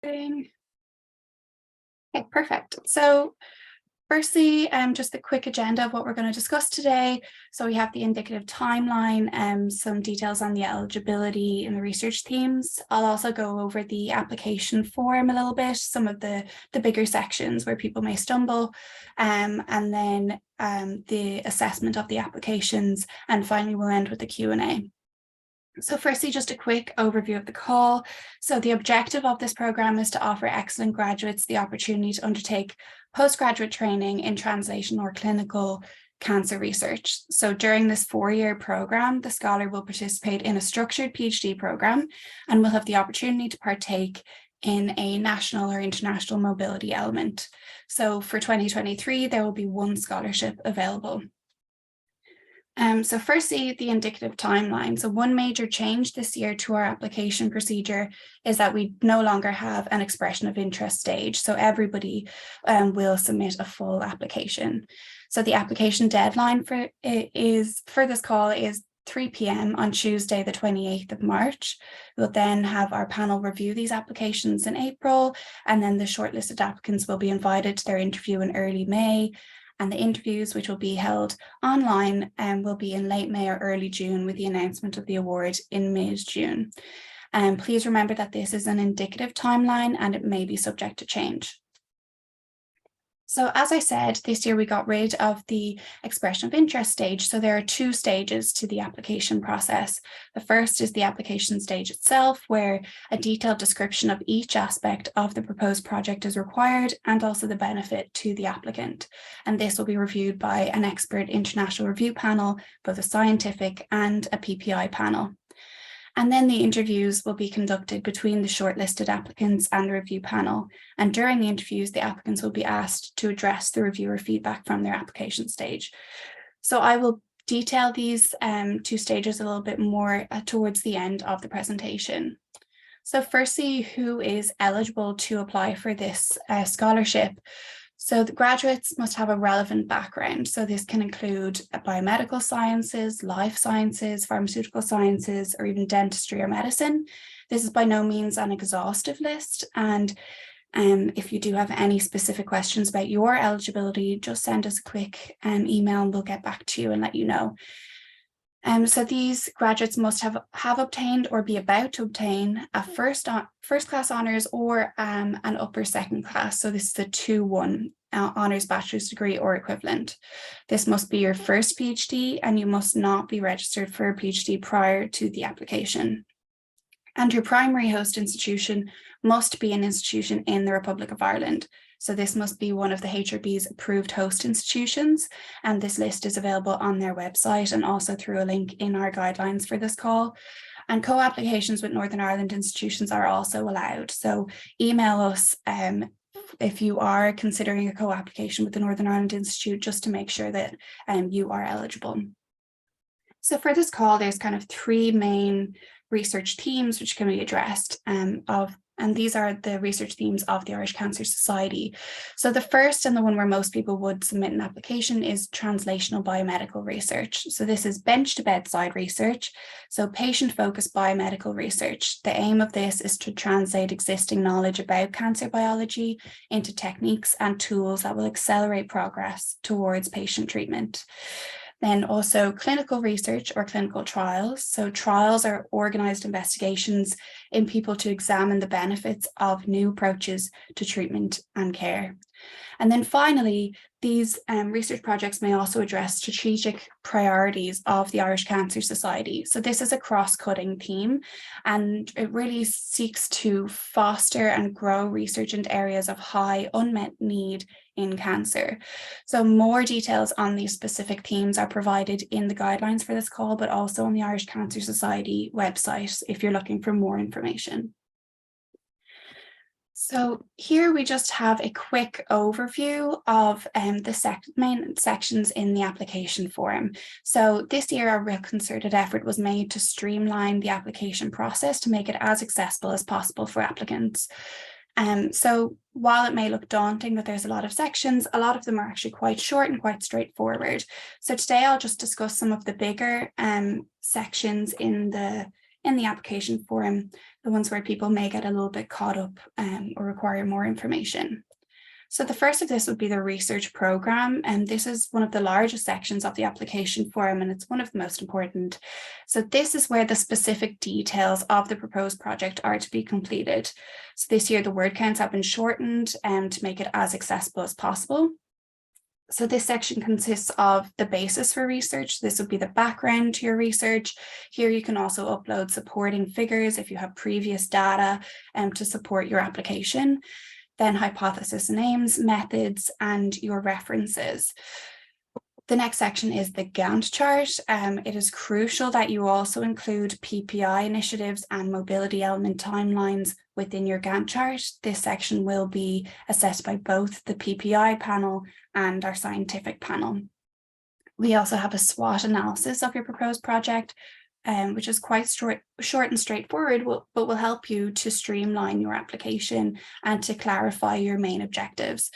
Recording. Okay, perfect. So firstly, just a quick agenda of what we're going to discuss today. So we have the indicative timeline and some details on the eligibility and the research themes. I'll also go over the application form a little bit, some of the bigger sections where people may stumble, and then the assessment of the applications, and finally we'll end with the Q&A. So firstly, just a quick overview of the call. So the objective of this program is to offer excellent graduates the opportunity to undertake postgraduate training in translational or clinical cancer research. So during this 4-year program, the scholar will participate in a structured PhD program and will have the opportunity to partake in a national or international mobility element. So for 2023, there will be one scholarship available. So firstly, the indicative timeline. So one major change this year to our application procedure is that we no longer have an expression of interest stage. So everybody will submit a full application. So the application deadline for this call is 3 p.m. on Tuesday, the 28th of March. We'll then have our panel review these applications in April, and then the shortlisted applicants will be invited to their interview in early May. And the interviews, which will be held online, will be in late May or early June, with the announcement of the award in mid-June. Please remember that this is an indicative timeline and it may be subject to change. So as I said, this year we got rid of the expression of interest stage. So there are 2 stages to the application process. The first is the application stage itself, where a detailed description of each aspect of the proposed project is required, and also the benefit to the applicant. And this will be reviewed by an expert international review panel, both a scientific and a PPI panel. And then the interviews will be conducted between the shortlisted applicants and the review panel. And during the interviews, the applicants will be asked to address the reviewer feedback from their application stage. So I will detail these 2 stages a little bit more towards the end of the presentation. So firstly, who is eligible to apply for this scholarship? So the graduates must have a relevant background. So this can include biomedical sciences, life sciences, pharmaceutical sciences, or even dentistry or medicine. This is by no means an exhaustive list. And if you do have any specific questions about your eligibility, just send us a quick email and we'll get back to you and let you know. So these graduates must have obtained or be about to obtain a first class honours or an upper second class. So this is a 2-1 honours bachelor's degree or equivalent. This must be your first PhD, and you must not be registered for a PhD prior to the application. And your primary host institution must be an institution in the Republic of Ireland. So this must be one of the HRB's approved host institutions, and this list is available on their website and also through a link in our guidelines for this call. And co-applications with Northern Ireland institutions are also allowed. So email us if you are considering a co-application with the Northern Ireland Institute, just to make sure that you are eligible. So for this call, there's kind of 3 main research themes which can be addressed and these are the research themes of the Irish Cancer Society. So the first, and the one where most people would submit an application, is translational biomedical research. So this is bench to bedside research, so patient-focused biomedical research. The aim of this is to translate existing knowledge about cancer biology into techniques and tools that will accelerate progress towards patient treatment. Then also clinical research or clinical trials. So trials are organised investigations in people to examine the benefits of new approaches to treatment and care. And then finally, these research projects may also address strategic priorities of the Irish Cancer Society. So this is a cross-cutting theme, and it really seeks to foster and grow research into areas of high unmet need in cancer. So more details on these specific themes are provided in the guidelines for this call, but also on the Irish Cancer Society website if you're looking for more information. So here we just have a quick overview of the main sections in the application form. So this year, a real concerted effort was made to streamline the application process to make it as accessible as possible for applicants. So while it may look daunting that there's a lot of sections, a lot of them are actually quite short and quite straightforward. So today I'll just discuss some of the bigger sections in the application form, the ones where people may get a little bit caught up or require more information. So the first of this would be the research program, and this is one of the largest sections of the application form, and it's one of the most important. So this is where the specific details of the proposed project are to be completed. So this year the word counts have been shortened to make it as accessible as possible. So this section consists of the basis for research. This would be the background to your research. Here you can also upload supporting figures if you have previous data to support your application. Then hypothesis names, methods, and your references. The next section is the Gantt chart. It is crucial that you also include PPI initiatives and mobility element timelines within your Gantt chart. This section will be assessed by both the PPI panel and our scientific panel. We also have a SWOT analysis of your proposed project, which is quite short and straightforward, but will help you to streamline your application and to clarify your main objectives.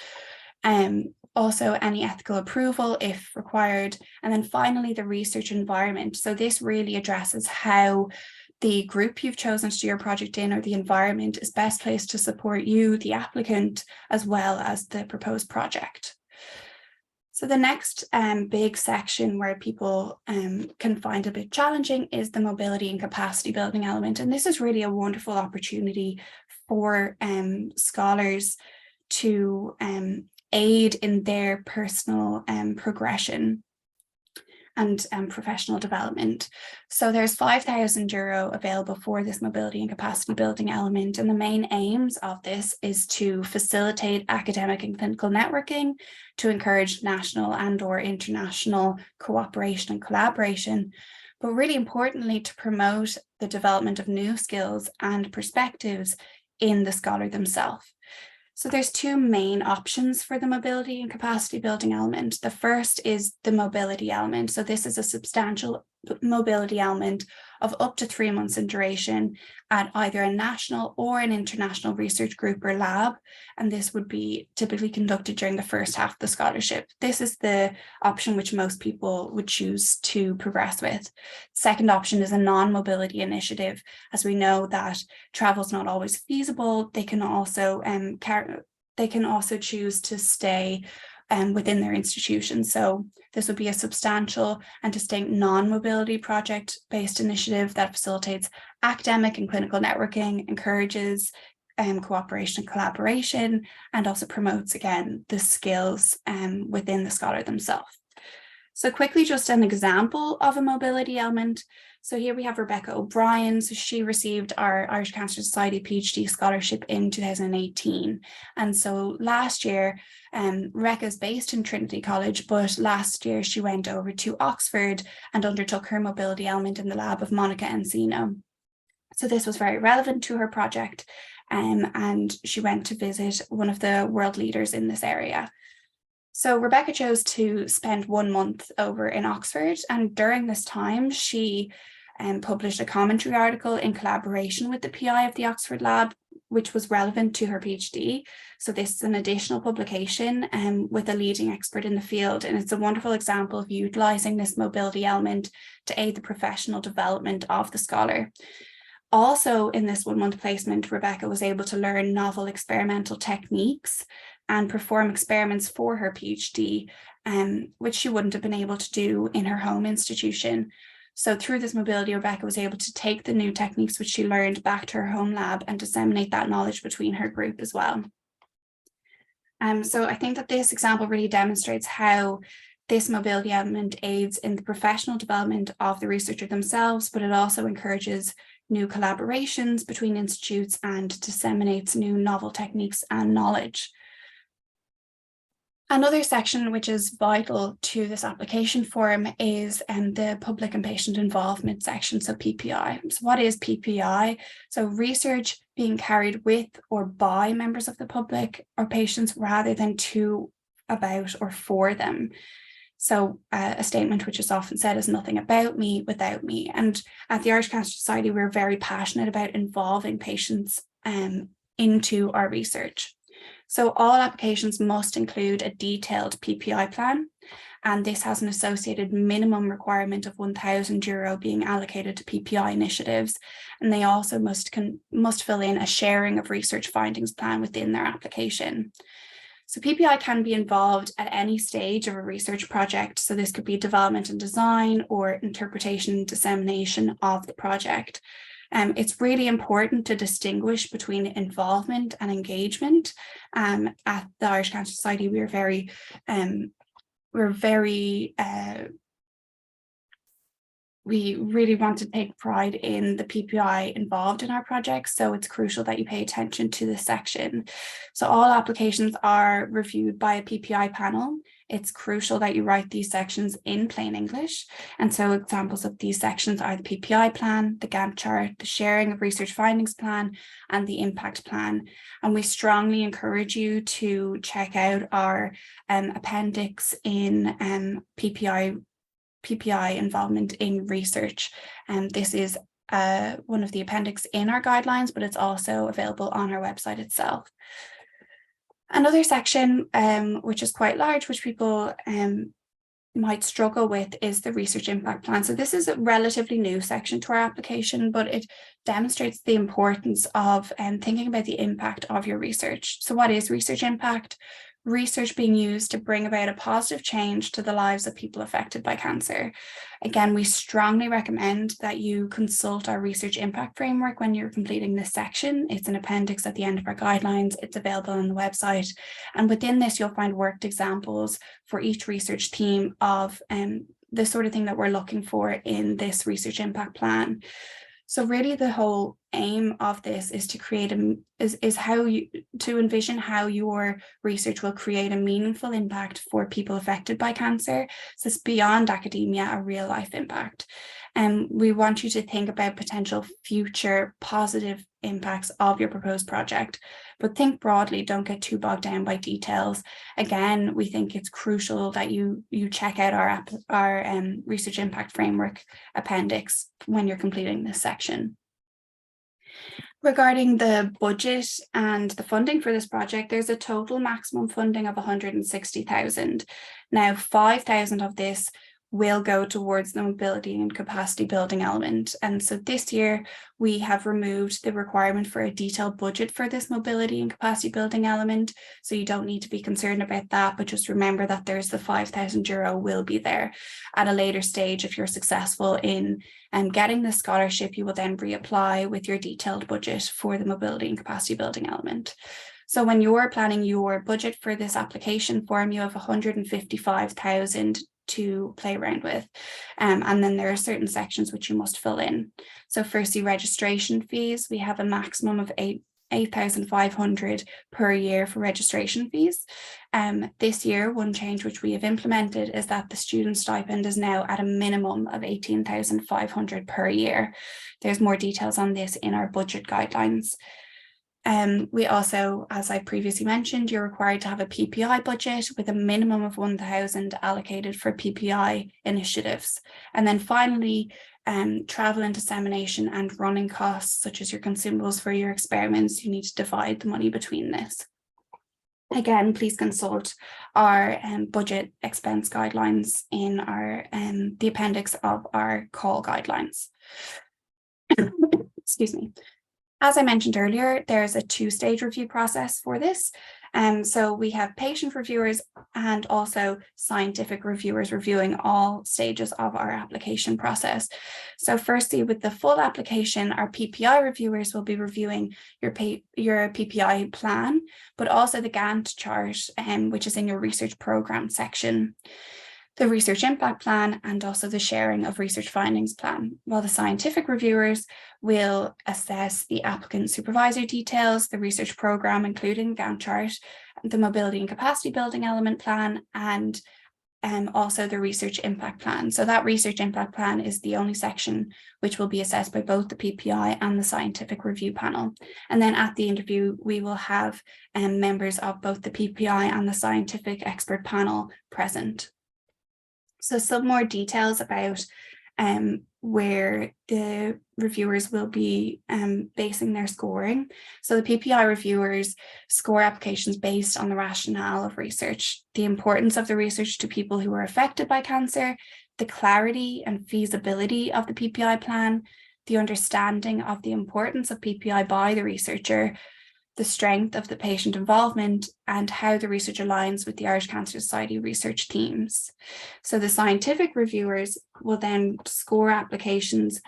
Also, any ethical approval if required. And then finally, the research environment. So this really addresses how the group you've chosen to do your project in, or the environment, is best placed to support you, the applicant, as well as the proposed project. So the next big section where people can find a bit challenging is the mobility and capacity building element. And this is really a wonderful opportunity for scholars to aid in their personal progression and professional development. So there's €5,000 available for this mobility and capacity building element. And the main aims of this is to facilitate academic and clinical networking, to encourage national and/or international cooperation and collaboration, but really importantly, to promote the development of new skills and perspectives in the scholar themselves. So there's two main options for the mobility and capacity building element. The first is the mobility element. So this is a substantial mobility element of up to 3 months in duration at either a national or an international research group or lab. And this would be typically conducted during the first half of the scholarship. This is the option which most people would choose to progress with. Second option is a non-mobility initiative. As we know that travel is not always feasible, they can also choose to stay within their institution. So this would be a substantial and distinct non-mobility project-based initiative that facilitates academic and clinical networking, encourages cooperation and collaboration, and also promotes, again, the skills within the scholar themselves. So quickly, just an example of a mobility element. So here we have Rebecca O'Brien. So she received our Irish Cancer Society PhD scholarship in 2018. And so last year, Rebecca is based in Trinity College, but last year she went over to Oxford and undertook her mobility element in the lab of Monica Encino. So this was very relevant to her project, and she went to visit one of the world leaders in this area. So Rebecca chose to spend 1 month over in Oxford, and during this time she published a commentary article in collaboration with the PI of the Oxford lab, which was relevant to her PhD. So this is an additional publication with a leading expert in the field, and it's a wonderful example of utilising this mobility element to aid the professional development of the scholar. Also in this 1 month placement, Rebecca was able to learn novel experimental techniques and perform experiments for her PhD, which she wouldn't have been able to do in her home institution. So through this mobility, Rebecca was able to take the new techniques which she learned back to her home lab and disseminate that knowledge between her group as well. So I think that this example really demonstrates how this mobility element aids in the professional development of the researcher themselves, but it also encourages new collaborations between institutes and disseminates new novel techniques and knowledge. Another section which is vital to this application form is the public and patient involvement section, so PPI. So what is PPI? So research being carried with or by members of the public or patients rather than to, about, or for them. So a statement which is often said is nothing about me without me. And at the Irish Cancer Society, we're very passionate about involving patients into our research. So all applications must include a detailed PPI plan, and this has an associated minimum requirement of €1,000 being allocated to PPI initiatives, and they also must fill in a sharing of research findings plan within their application. So PPI can be involved at any stage of a research project. So this could be development and design or interpretation and dissemination of the project. It's really important to distinguish between involvement and engagement. At the Irish Cancer Society, we really want to take pride in the PPI involved in our projects, so it's crucial that you pay attention to this section. So all applications are reviewed by a PPI panel. It's crucial that you write these sections in plain English. And so examples of these sections are the PPI plan, the Gantt chart, the sharing of research findings plan, and the impact plan. And we strongly encourage you to check out our appendix in PPI involvement in research. And this is one of the appendix in our guidelines, but it's also available on our website itself. Another section, which is quite large, which people might struggle with, is the research impact plan. So this is a relatively new section to our application, but it demonstrates the importance of thinking about the impact of your research. So what is research impact? Research being used to bring about a positive change to the lives of people affected by cancer. Again, we strongly recommend that you consult our research impact framework when you're completing this section. It's an appendix at the end of our guidelines. It's available on the website. And within this, you'll find worked examples for each research theme of the sort of thing that we're looking for in this research impact plan. So really the whole aim of this is to create to envision how your research will create a meaningful impact for people affected by cancer. So it's beyond academia, a real life impact. And we want you to think about potential future positive impacts of your proposed project, but think broadly, don't get too bogged down by details. Again, we think it's crucial that you check out our research impact framework appendix when you're completing this section. Regarding the budget and the funding for this project, there's a total maximum funding of 160,000. Now, 5,000 of this will go towards the mobility and capacity building element. And so this year we have removed the requirement for a detailed budget for this mobility and capacity building element. So you don't need to be concerned about that, but just remember that there's the €5,000 will be there at a later stage. If you're successful in getting the scholarship, you will then reapply with your detailed budget for the mobility and capacity building element. So when you're planning your budget for this application form, you have 155,000 to play around with. And then there are certain sections which you must fill in. So firstly, registration fees. We have a maximum of 8,500 per year for registration fees. This year, one change which we have implemented is that the student stipend is now at a minimum of 18,500 per year. There's more details on this in our budget guidelines. We also, as I previously mentioned, you're required to have a PPI budget with a minimum of 1,000 allocated for PPI initiatives. And then finally, travel and dissemination and running costs, such as your consumables for your experiments, you need to divide the money between this. Again, please consult our budget expense guidelines in our the appendix of our call guidelines. Excuse me. As I mentioned earlier, there's a two-stage review process for this. So we have patient reviewers and also scientific reviewers reviewing all stages of our application process. So firstly, with the full application, our PPI reviewers will be reviewing your PPI plan, but also the Gantt chart, which is in your research program section, the research impact plan, and also the sharing of research findings plan, while the scientific reviewers will assess the applicant supervisor details, the research program, including Gantt chart, the mobility and capacity building element plan, and also the research impact plan. So that research impact plan is the only section which will be assessed by both the PPI and the scientific review panel. And then at the interview, we will have members of both the PPI and the scientific expert panel present. So some more details about where the reviewers will be basing their scoring. So the PPI reviewers score applications based on the rationale of research, the importance of the research to people who are affected by cancer, the clarity and feasibility of the PPI plan, the understanding of the importance of PPI by the researcher, the strength of the patient involvement, and how the research aligns with the Irish Cancer Society research themes. So the scientific reviewers will then score applications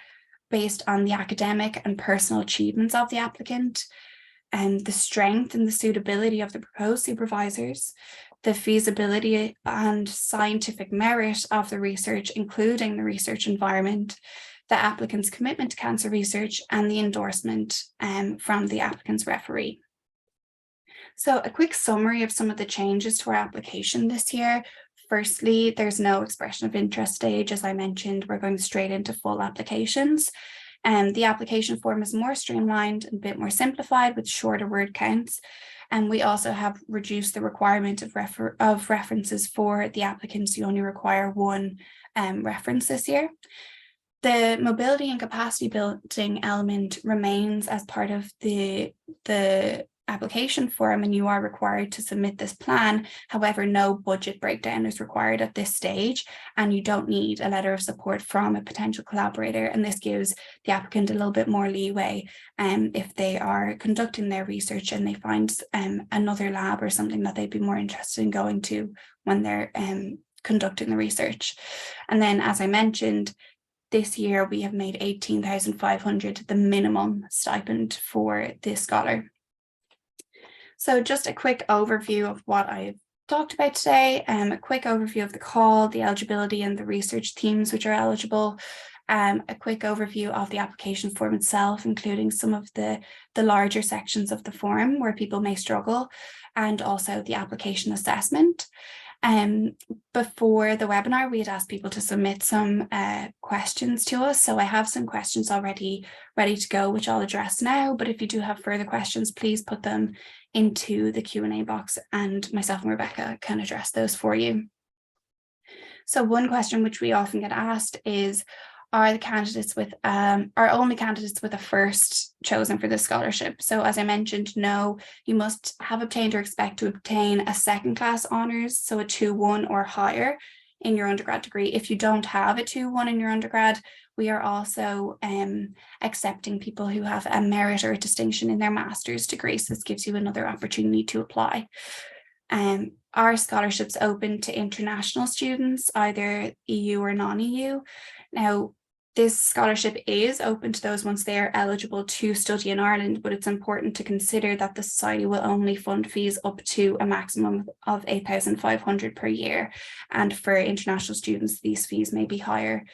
based on the academic and personal achievements of the applicant, and the strength and the suitability of the proposed supervisors, the feasibility and scientific merit of the research, including the research environment, the applicant's commitment to cancer research, and the endorsement from the applicant's referee. So a quick summary of some of the changes to our application this year. Firstly, there's no expression of interest stage. As I mentioned, we're going straight into full applications. The application form is more streamlined and a bit more simplified with shorter word counts. And we also have reduced the requirement of references for the applicants. You only require one reference this year. The mobility and capacity building element remains as part of the application form, and you are required to submit this plan. However, no budget breakdown is required at this stage, and you don't need a letter of support from a potential collaborator. And this gives the applicant a little bit more leeway if they are conducting their research and they find another lab or something that they'd be more interested in going to when they're conducting the research. And then, as I mentioned, this year we have made 18,500 the minimum stipend for the scholar. So just a quick overview of what I've talked about today, a quick overview of the call, the eligibility and the research themes which are eligible, a quick overview of the application form itself, including some of the larger sections of the form where people may struggle, and also the application assessment. Before the webinar, we had asked people to submit some questions to us. So I have some questions already ready to go, which I'll address now. But if you do have further questions, please put them into the Q&A box and myself and Rebecca can address those for you. So one question which we often get asked is, are only candidates with a first chosen for this scholarship? So as I mentioned, no, you must have obtained or expect to obtain a second class honours, so a 2-1 or higher in your undergrad degree. If you don't have a 2-1 in your undergrad, we are also accepting people who have a merit or a distinction in their master's degree. So this gives you another opportunity to apply. Our scholarships open to international students, either EU or non-EU. Now, this scholarship is open to those once they are eligible to study in Ireland, but it's important to consider that the Society will only fund fees up to a maximum of 8,500 per year. And for international students, these fees may be higher.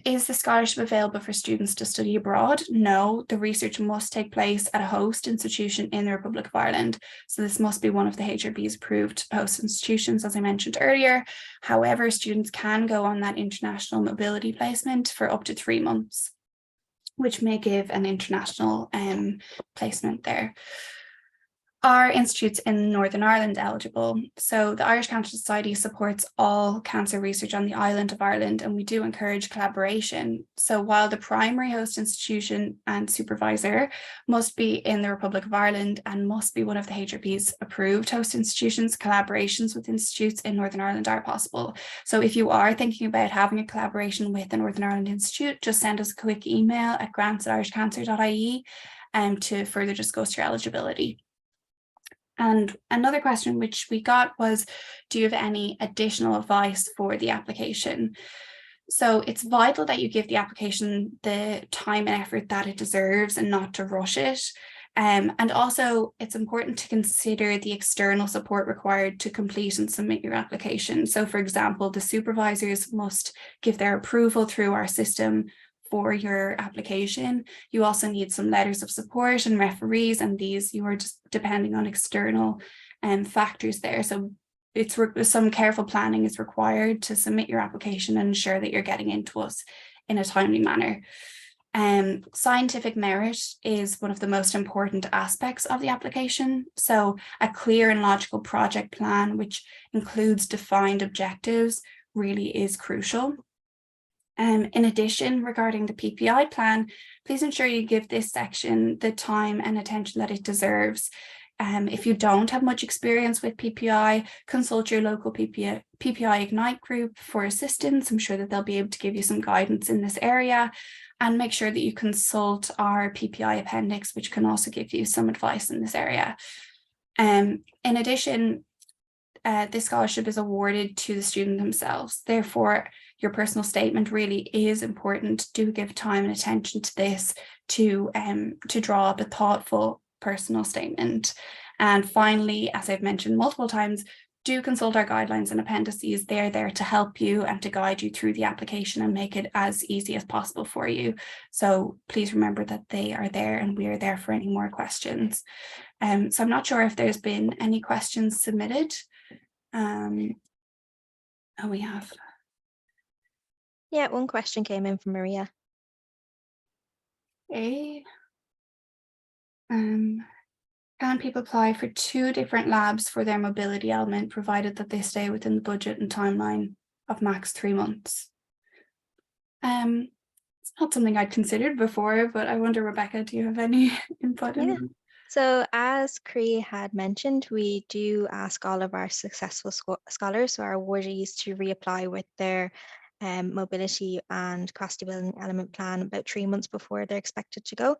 Is the scholarship available for students to study abroad? No, the research must take place at a host institution in the Republic of Ireland. So this must be one of the HRB's approved host institutions, as I mentioned earlier. However, students can go on that international mobility placement for up to 3 months, which may give an international placement there. Are institutes in Northern Ireland eligible? So the Irish Cancer Society supports all cancer research on the island of Ireland, and we do encourage collaboration. So while the primary host institution and supervisor must be in the Republic of Ireland and must be one of the HRP's approved host institutions, collaborations with institutes in Northern Ireland are possible. So if you are thinking about having a collaboration with the Northern Ireland Institute, just send us a quick email at grants@irishcancer.ie to further discuss your eligibility. And another question which we got was, do you have any additional advice for the application? So it's vital that you give the application the time and effort that it deserves and not to rush it. And also it's important to consider the external support required to complete and submit your application. So for example, the supervisors must give their approval through our system for your application. You also need some letters of support and referees, and these you are just depending on external factors there. So it's some careful planning is required to submit your application and ensure that you're getting into us in a timely manner. Scientific merit is one of the most important aspects of the application. So a clear and logical project plan, which includes defined objectives, really is crucial. In addition, regarding the PPI plan, please ensure you give this section the time and attention that it deserves. If you don't have much experience with PPI, consult your local PPI Ignite group for assistance. I'm sure that they'll be able to give you some guidance in this area, and make sure that you consult our PPI appendix, which can also give you some advice in this area. In addition, this scholarship is awarded to the student themselves. Therefore, your personal statement really is important. Do give time and attention to this to draw up a thoughtful personal statement. And finally, as I've mentioned multiple times, do consult our guidelines and appendices. They're there to help you and to guide you through the application and make it as easy as possible for you. So please remember that they are there, and we are there for any more questions. So I'm not sure if there's been any questions submitted. Oh, we have. Yeah, one question came in from Maria. Okay. Can people apply for 2 different labs for their mobility element, provided that they stay within the budget and timeline of max 3 months? It's not something I'd considered before, but I wonder, Rebecca, do you have any input? Yeah. So as Cree had mentioned, we do ask all of our successful scholars, so our awardees, to reapply with their mobility and capacity building element plan about 3 months before they're expected to go.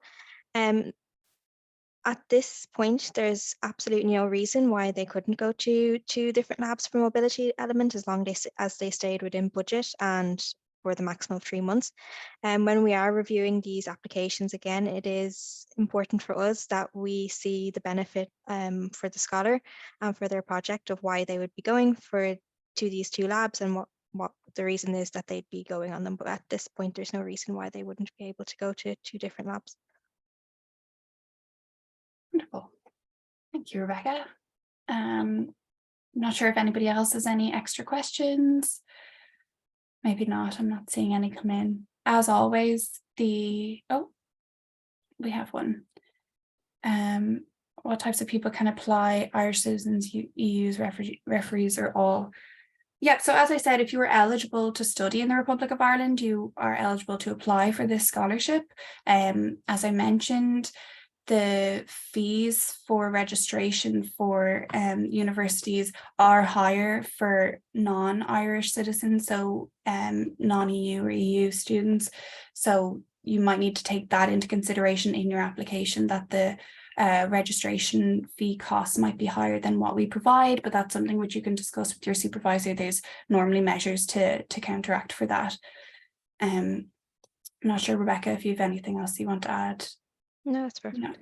At this point, there's absolutely no reason why they couldn't go to 2 different labs for mobility element, as long as they stayed within budget and for the maximum of 3 months. And when we are reviewing these applications again, it is important for us that we see the benefit for the scholar and for their project of why they would be going to these 2 labs and what the reason is that they'd be going on them. But at this point, there's no reason why they wouldn't be able to go to 2 different labs. Wonderful. Thank you, Rebecca. I'm not sure if anybody else has any extra questions. Maybe not. I'm not seeing any come in. As always, we have one. What types of people can apply? Irish citizens, EU's referees, or all? Yeah, so as I said, if you are eligible to study in the Republic of Ireland, you are eligible to apply for this scholarship. As I mentioned, the fees for registration for universities are higher for non-Irish citizens, so non-EU or EU students. So you might need to take that into consideration in your application, that the registration fee costs might be higher than what we provide, but that's something which you can discuss with your supervisor. There's normally measures to counteract for that. I'm not sure, Rebecca, if you have anything else you want to add. No, that's perfect. No.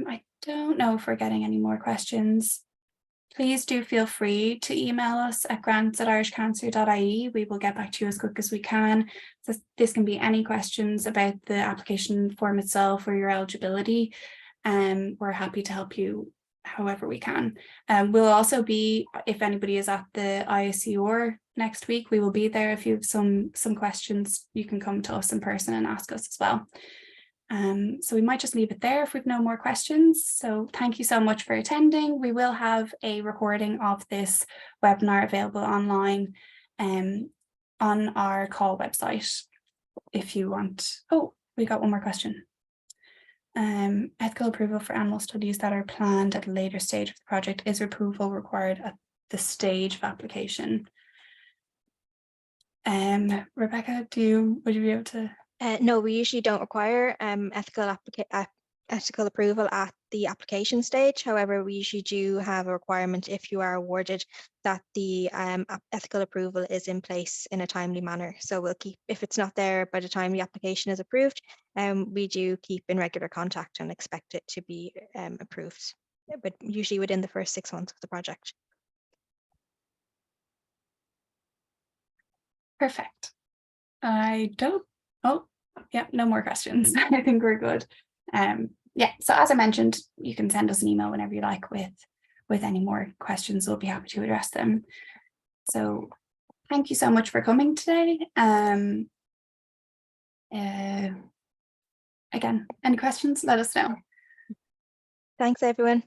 I don't know if we're getting any more questions. Please do feel free to email us at grants@irishcancer.ie. We will get back to you as quick as we can. So this can be any questions about the application form itself or your eligibility. We're happy to help you however we can. We'll also be, if anybody is at the ISCR next week, we will be there. If you have some questions, you can come to us in person and ask us as well. So we might just leave it there if we've no more questions. So thank you so much for attending. We will have a recording of this webinar available online on our call website if you want. Oh, we got one more question. Ethical approval for animal studies that are planned at a later stage of the project. Is approval required at the stage of application? Rebecca, would you be able to? No, we usually don't require ethical approval at the application stage. However, we usually do have a requirement, if you are awarded, that the ethical approval is in place in a timely manner. So we'll keep, if it's not there by the time the application is approved, we do keep in regular contact and expect it to be approved, but usually within the first 6 months of the project. Perfect. Yeah, no more questions. I think we're good. Yeah, so as I mentioned, you can send us an email whenever you like with any more questions. We'll be happy to address them. So thank you so much for coming today. Again, any questions, let us know. Thanks, everyone.